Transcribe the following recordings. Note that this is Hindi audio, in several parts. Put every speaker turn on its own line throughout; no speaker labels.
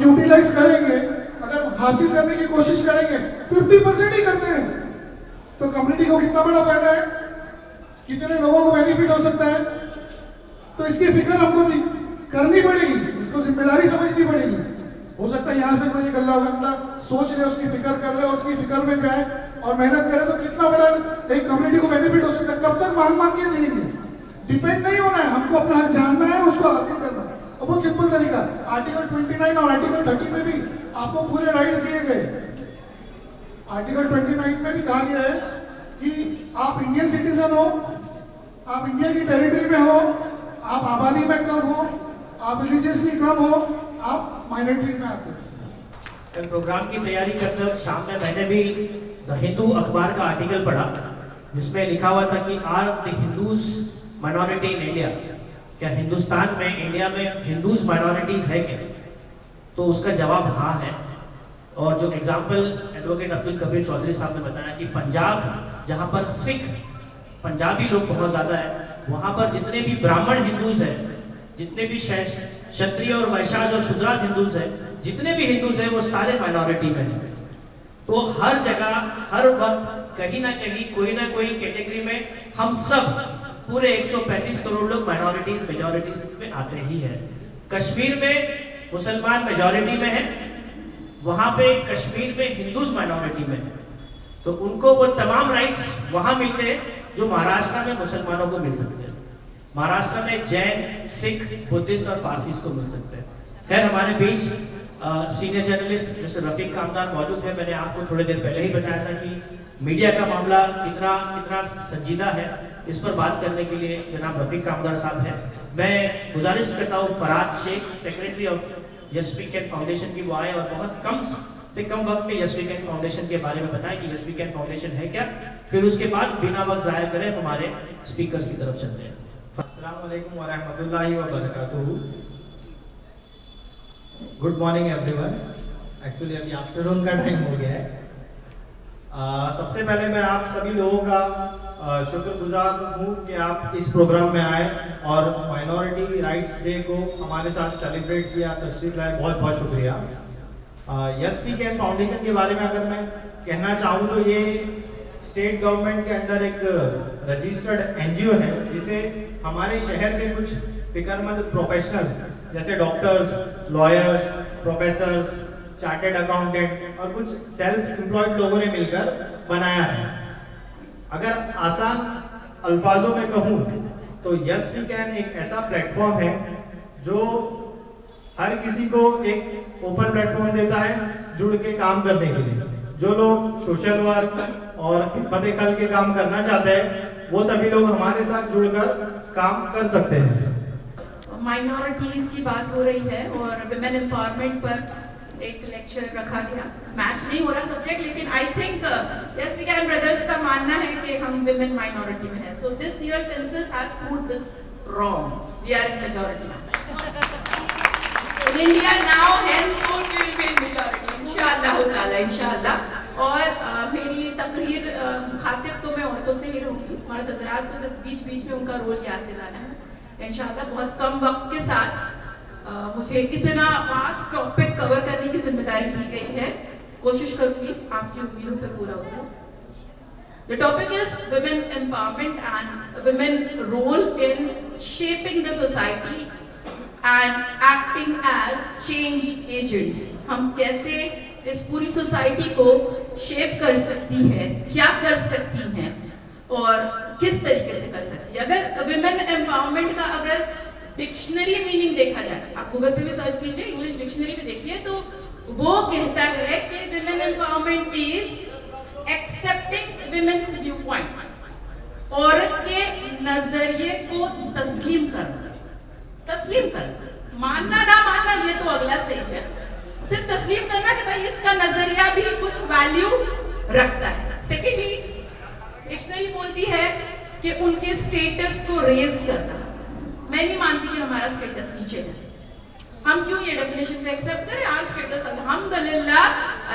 यूटिलाइज करेंगे, अगर हासिल करने की कोशिश करेंगे, 50% ही करते हैं तो कम्युनिटी को कितना बड़ा फायदा है, कितने लोगों को बेनिफिट हो सकता है। तो इसकी फिक्र हमको करनी पड़ेगी, इसको जिम्मेदारी समझनी पड़ेगी। हो सकता है यहाँ से कोई गल्ला बंदा सोच ले, उसकी फिक्र कर ले, उसकी फिक्र में जाए और मेहनत करे तो कितना बड़ा एक कम्युनिटी को बेनिफिट हो सकता है। कब तक मांग मांग के जिएंगे? डिपेंड नहीं होना है, हमको अपना हक जानना है, उसको हासिल करना है। और बहुत सिंपल तरीका, आर्टिकल 29 और आर्टिकल 30 में भी आपको पूरे राइट्स दिए गए। आर्टिकल 29 में भी कहा गया है कि आप इंडियन सिटीजन हो, आप इंडिया की टेरिटरी में हो, आप आबादी में कम हो, आप रिलीजियसली कम हो, आप माइनॉरिटीज में आते हो।
कल प्रोग्राम की तैयारी करते वक्त शाम में मैंने भी द हिंदू अखबार का आर्टिकल पढ़ा जिसमें लिखा हुआ था कि are the Hindus minority in India, क्या हिंदुस्तान में, इंडिया में हिंदूज माइनॉरिटीज है क्या? तो उसका जवाब हाँ है। और जो एग्जाम्पल एडवोकेट अब्दुल कबीर चौधरी साहब ने बताया कि पंजाब, जहाँ पर सिख पंजाबी लोग बहुत ज़्यादा है, वहाँ पर जितने भी ब्राह्मण हिंदूज हैं, जितने भी क्षत्रिय और वैश्याज और शूद्राज हिंदूज हैं, जितने भी हिंदूज हैं वो सारे माइनॉरिटी में हैं। तो हर जगह हर वक्त कहीं ना कहीं कोई ना कोई कैटेगरी में हम सब पूरे 135 करोड़ लोग माइनॉरिटीज मेजॉरिटीज में आते ही हैं। कश्मीर में मुसलमान मेजॉरिटी में है, वहां पे कश्मीर में हिंदूज माइनॉरिटी में है, तो उनको वो तमाम राइट्स वहां मिलते हैं जो महाराष्ट्र में मुसलमानों को मिल सकते हैं। महाराष्ट्र में जैन, सिख, बुद्धिस्ट और पारसीज को मिल सकते हैं। खैर, हमारे बीच सीनियर जर्नलिस्ट जैसे रफीक कामदार मौजूद है। मैंने आपको थोड़ी देर पहले ही बताया था कि मीडिया का मामला कितना संजीदा है। इस पर बात करने के लिए जनाब रफीक कामदार साहब हैं। मैं गुजारिश करता हूँ Faraz Sheikh, secretary of Yes We Can Foundation की, वो आए और बहुत कम से कम वक्त में यस वी कैन फाउंडेशन के बारे में बताएं कि यस वी कैन फाउंडेशन है क्या। फिर उसके बाद बिना वक्त ज़ाया करें हमारे स्पीकर्स की तरफ चलते हैं।
अस्सलाम वालेकुम व रहमतुल्लाहि व बरकातुहू। Good morning everyone. एक्चुअली अभी आफ्टरनून का टाइम हो गया है। सबसे पहले मैं आप सभी लोगों का शुक्रगुजार हूँ कि आप इस प्रोग्राम में आए और माइनॉरिटी राइट्स डे को हमारे साथ सेलिब्रेट किया, तशरीफ लाए, बहुत बहुत शुक्रिया। यस वी कैन फाउंडेशन के बारे में अगर मैं कहना चाहूँ तो ये स्टेट गवर्नमेंट के अंडर एक रजिस्टर्ड एनजीओ है जिसे हमारे शहर के कुछ फिक्रमंद प्रोफेशनल्स जैसे doctors, lawyers, professors, chartered accountant और कुछ सेल्फ एम्प्लॉयड लोगों ने मिलकर बनाया है। अगर आसान अल्फाजों में कहूँ तो यस वी कैन एक ऐसा प्लेटफॉर्म है जो हर किसी को एक ओपन प्लेटफॉर्म देता है जुड़ के काम करने के लिए। जो लोग सोशल वर्क और खिदमत खल के काम करना चाहते हैं वो सभी लोग हमारे साथ जुड़कर काम कर सकते हैं।
माइनॉरिटीज की बात हो रही है और विमेन एम्पावरमेंट पर एक लेक्चर रखा गया। मैच नहीं हो रहा सब्जेक्ट, लेकिन I think Yes We Can brothers का मानना है कि हम विमेन माइनॉरिटी में हैं। So this year census has proved this wrong. We are in majority in India now, henceforth we will be in majority इंशाअल्लाह ताला, इंशाअल्लाह। और मेरी तकरीर खातिब तो मैं औरतों से ही रहूँगी, मर्द हजरात को सिर्फ बीच बीच में उनका रोल याद दिलाना है इंशाअल्लाह। बहुत कम वक्त के साथ मुझे इतना वास्ट टॉपिक कवर करने की जिम्मेदारी दी गई है। कोशिश करूंगी आपकी उम्मीदों पर पूरा उतरूं। The topic is women empowerment and women role in shaping the society and acting as change agents। हम कैसे इस पूरी सोसाइटी को शेप कर सकती है, क्या कर सकती हैं और किस तरीके से कर सकती है। अगर विमेन एम्पावरमेंट का अगर डिक्शनरी मीनिंग देखा जाए, आप गूगल पे भी सर्च कीजिए, इंग्लिश डिक्शनरी में देखिए, तो वो कहता है कि women empowerment is accepting women's view point, औरत के नजरिए को तस्लीम करना। तस्लीम करना, मानना ना मानना ये तो अगला स्टेज है। सिर्फ तस्लीम करना कि भाई इसका नजरिया भी कुछ वैल्यू रखता है। सेकेंडली डिक्शनरी बोलती है कि उनके स्टेटस को रेज करना। मैं नहीं मानती कि हमारा स्टेटस नीचे है। हम क्यों ये डेफिनेशन को एक्सेप्ट करें? आज स्टेटस अल्हम्दुलिल्लाह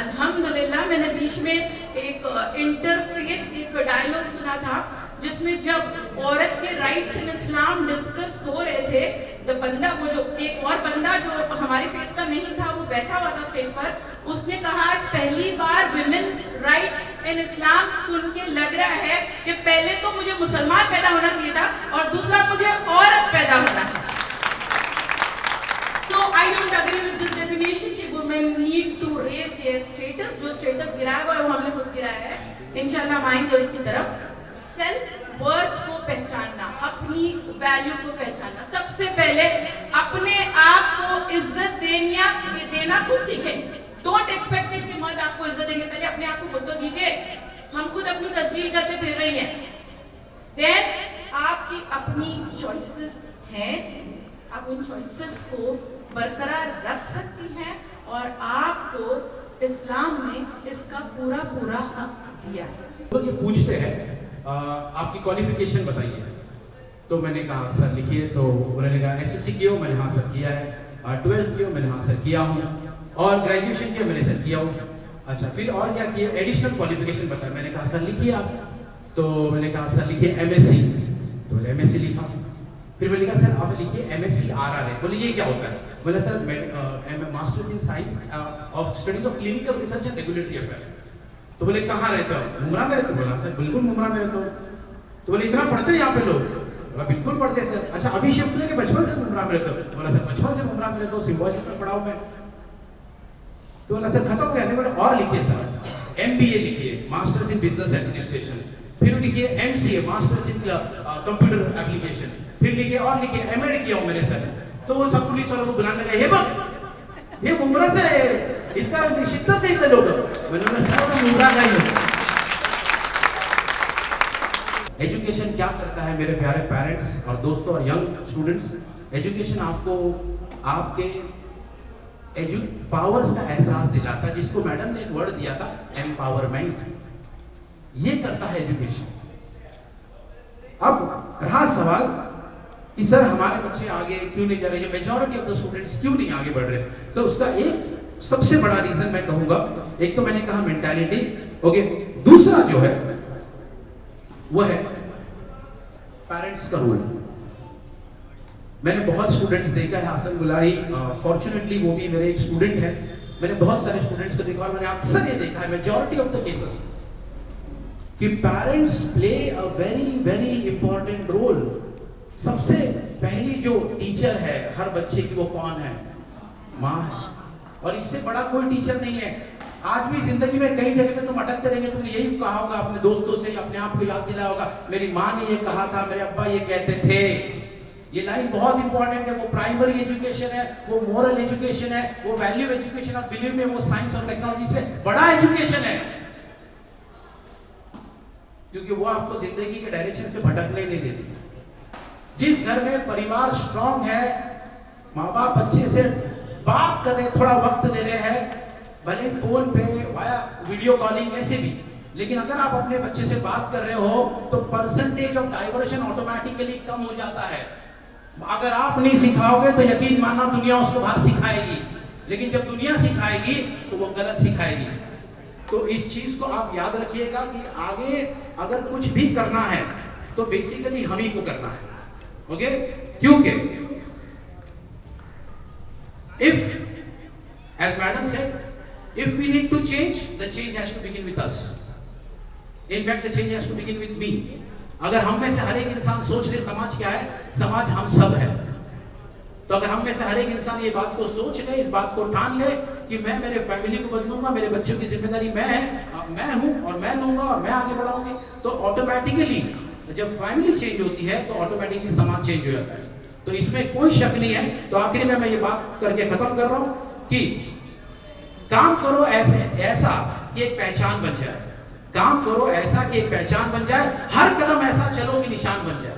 अल्हम्दुलिल्लाह। मैंने बीच में एक इंटरफेथ एक डायलॉग सुना था जिसमें जब औरत के राइट्स इन इस्लाम डिस्कस हो रहे थे, तो बंदा, वो जो एक और बंदा जो हमारे फेथ का नहीं था, वो बैठा हुआ था स्टेज पर, उसने कहा आज पहली बार विमेन्स राइट इन इस्लाम सुन के लग रहा है कि पहले तो मुझे मुसलमान पैदा होना चाहिए था और दूसरा मुझे औरत पैदा होना चाहिए। So I don't agree with this definition कि women need to raise their status। जो status गिराया हुआ है वो हमने खुद गिराया है, इंशाल्लाह हम आएंगे उसकी तरफ। सेल्फ वर्थ को पहचानना, अपनी वैल्यू को पहचानना, सबसे पहले अपने आप को इज्जत देना खुद सीखें। डोंट एक्सपेक्ट इट कि मर्द आपको इज्जत देंगे, पहले अपने आप को खुद तो दीजिए। हम खुद अपनी तस्वीर करते फिर रही हैं। देन आपकी अपनी चॉइसेस हैं, आप उन चॉइसेस को बरकरार रख सकती हैं और आपको इस्लाम ने इसका पूरा पूरा हक दिया है।
लोग ये पूछते हैं आपकी क्वालिफिकेशन बताइए, तो मैंने कहा सर लिखिए, तो उन्होंने कहा एसएससी किया हो, मैंने हाँ सर किया है, 12th किया हो, मैंने हाँ सर किया हूँ, और ग्रेजुएशन किया मैंने सर किया हूँ। अच्छा फिर और क्या किया, एडिशनल क्वालिफिकेशन बताया, मैंने कहा सर लिखिए आप, तो मैंने कहा सर लिखिए एमएससी, तो मैंने एमएससी लिखा। फिर मैंने कहा सर आप लिखिए एमएससी आरआर, बोले ये क्या होता है, बोले sir masters in science of studies of clinical research and regulatory affair. तो बोले कहाँ रहते हो, मुमरा में रहते हो, बोला सर बिल्कुल मुमरा में रहते हो। तो बोले इतना पढ़ते हैं यहाँ पे लोग, बोला बिल्कुल पढ़ते हैं सर। अच्छा अभी शिफ्ट हुए कि बचपन से मुमरा में रहते हो, बोला सर बचपन से मुमरा में रहते हो, सिम्बोसिस में पढ़ा हूँ मैं। तो बोला सर खत्म हो गया, नहीं बोले और लिखिए सर, एमबीए लिखिए, मास्टर्स इन बिजनेस एडमिनिस्ट्रेशन, फिर लिखिए MCA, masters in computer application, फिर लिखिए और लिखिए एमएड किया हूँ मैंने सर। तो वो सब पुलिस वालों को बुलाने लगे, हे बक ये मुमरा से इतना शिद्दत है इतने लोग, मैंने सर मुमरा का ही हूँ। एजुकेशन क्या करता है मेरे प्यारे पेरेंट्स और दोस्तों और यंग स्टूडेंट्स, एजुकेशन आपको आपके पावर्स का एहसास दिलाता है, जिसको मैडम ने एक वर्ड दिया था एम्पावरमेंट, ये करता है एजुकेशन। अब रहा सवाल कि सर हमारे बच्चे आगे क्यों नहीं जा रहे, मेजॉरिटी ऑफ द स्टूडेंट्स क्यों नहीं आगे बढ़ रहे, तो उसका एक सबसे बड़ा रीजन मैं कहूंगा, एक तो मैंने कहा मेंटालिटी, ओके, दूसरा जो है वो है पेरेंट्स का रोल। मैंने बहुत स्टूडेंट्स देखा है, हासन गुलारी फॉर्चुनेटली वो भी मेरे एक स्टूडेंट है, मैंने बहुत सारे स्टूडेंट्स को देखा और मैंने अक्सर ये देखा है मेजॉरिटी ऑफ द केसेस कि parents play a very very important role. सबसे पहली जो टीचर है हर बच्चे की वो कौन है, माँ है, और इससे बड़ा कोई टीचर नहीं है। आज भी जिंदगी में कई जगह पे तुम अटकते रहेंगे, तुमने यही कहा होगा अपने दोस्तों से, अपने आप को याद दिलाया होगा, मेरी माँ ने ये कहा था, मेरे अब्बा ये कहते थे। ये लाइन बहुत इंपॉर्टेंट है, वो प्राइमरी एजुकेशन है, वो मोरल एजुकेशन है, वो वैल्यू एजुकेशन है, बिलीव में वो साइंस और टेक्नोलॉजी से बड़ा एजुकेशन है, क्योंकि वो आपको जिंदगी के डायरेक्शन से भटकने नहीं देती। जिस घर में परिवार स्ट्रांग है, माँ बाप बच्चे से बात कर रहे, थोड़ा वक्त दे रहे हैं, भले फोन पे वाया वीडियो कॉलिंग कैसे भी, लेकिन अगर आप अपने बच्चे से बात कर रहे हो तो परसेंटेज ऑफ डाइवर्शन ऑटोमेटिकली कम हो जाता है। अगर आप नहीं सिखाओगे तो यकीन मानना दुनिया उसको बाहर सिखाएगी, लेकिन जब दुनिया सिखाएगी तो वो गलत सिखाएगी। तो इस चीज को आप याद रखिएगा कि आगे अगर कुछ भी करना है तो बेसिकली हम ही को करना है, ओके? क्योंकि if as madam said, if we need to change, the change has to begin with us. In fact, the change has to begin with me. अगर हम में से हर एक इंसान सोच ले समाज क्या है, समाज हम सब है, तो अगर हम में से हर एक इंसान ये बात को सोच ले, इस बात को ठान ले कि मैं मेरे फैमिली को बदलूंगा, मेरे बच्चों की जिम्मेदारी मैं हूं और मैं लूंगा और मैं आगे बढ़ाऊंगी, तो ऑटोमेटिकली जब फैमिली चेंज होती है तो ऑटोमेटिकली समाज चेंज हो जाता है। तो इसमें कोई शक नहीं है। तो आखिर में मैं ये बात करके खत्म कर रहा हूं कि काम करो ऐसा कि एक पहचान बन जाए, काम करो ऐसा कि एक पहचान बन जाए, हर कदम ऐसा चलो कि निशान बन जाए।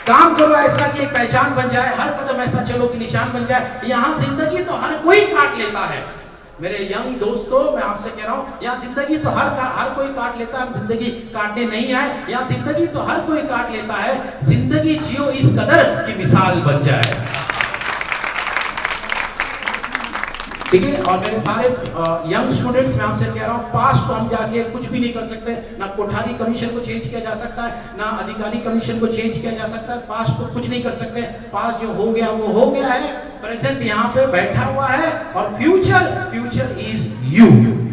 काम करो ऐसा कि एक पहचान बन जाए, हर कदम ऐसा चलो कि निशान बन जाए। यहां जिंदगी तो हर कोई काट लेता है मेरे यंग दोस्तों, मैं आपसे कह रहा हूं, यहाँ जिंदगी तो हर कोई काट लेता है। हम जिंदगी काटने नहीं आए, यहाँ जिंदगी तो हर कोई काट लेता है। जिंदगी जियो इस कदर की मिसाल बन जाए। ठीक है। और मेरे सारे यंग स्टूडेंट्स, मैं आपसे कह रहा हूँ, पास्ट तो हम जाके कुछ भी नहीं कर सकते, ना कोठारी कमीशन को चेंज किया जा सकता है, ना अधिकारी कमीशन को चेंज किया जा सकता है। पास्ट तो कुछ नहीं कर सकते, पास्ट जो हो गया वो हो गया है, प्रेजेंट यहाँ पे बैठा हुआ है, और फ्यूचर इज यू।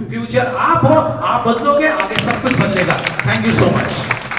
फ्यूचर आप हो, आप बदलोगे, आगे सब कुछ बदलेगा। Thank you so much.